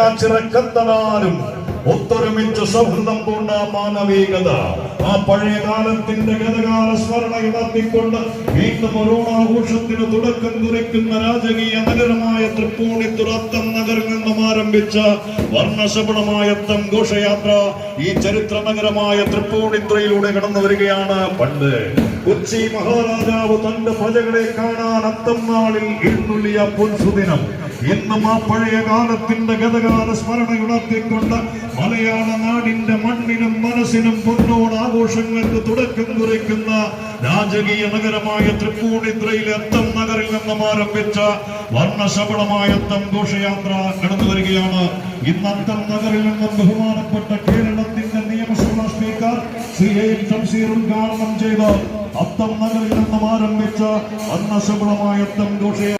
കരിങ്ങാച്ചിറക്കത്തനാലും ഒത്തൊരുമിച്ച് സൗഹൃദം പൂണ്ട മാനവികത ആ പഴയ കാലത്തിന്റെ ഗതകാല സ്മരണ ഉണർത്തിക്കൊണ്ട് വീണ്ടും ഓണാഘോഷത്തിന് തുടക്കം കുറിക്കുന്ന രാജകീയ നഗരമായ തൃപ്പൂണിത്തുറ അത്തം നഗറിൽ നിന്നും ആരംഭിച്ച വർണ്ണശബളമായ അത്തം ഘോഷയാത്ര ഈ ചരിത്ര നഗരമായ തൃപ്പൂണിത്തുറയിലൂടെ കടന്നു വരികയാണ്. പണ്ട് കൊച്ചി മഹാരാജാവ് തന്റെ പ്രജകളെ കാണാൻ അത്തം നാളിൽ എഴുന്നള്ളിയ പൊൻസുദിനം ഇന്നും ആ പഴയ കാലത്തിന്റെ ഗതകാല സ്മരണ ഉണർത്തിക്കൊണ്ട് മലയാള നാടിന്റെ മണ്ണിനും മനസ്സിനും പൊന്നോണാഘോഷങ്ങൾക്ക് തുടക്കം കുറിക്കുന്ന രാജകീയ നഗരമായ തൃപ്പൂണിത്തുറയിലെ അത്തം നഗറിൽ നിന്നും ആരംഭിച്ച വർണ്ണശബളമായ അത്തം ഘോഷയാത്ര കടന്നു വരികയാണ്. ഇന്ന് അത്തം നഗറിൽ നിന്നും ബഹുമാനപ്പെട്ട കേരളത്തിന്റെ നിയമസഭാ സ്പീക്കർ ശ്രീ എ ഷംസീർ ഉദ്ഘാടനം ചെയ്ത അത്തം നഗറിൽ നിന്നും ആരംഭിച്ച വർണ്ണശബളമായ അത്തം ഘോഷയാത്ര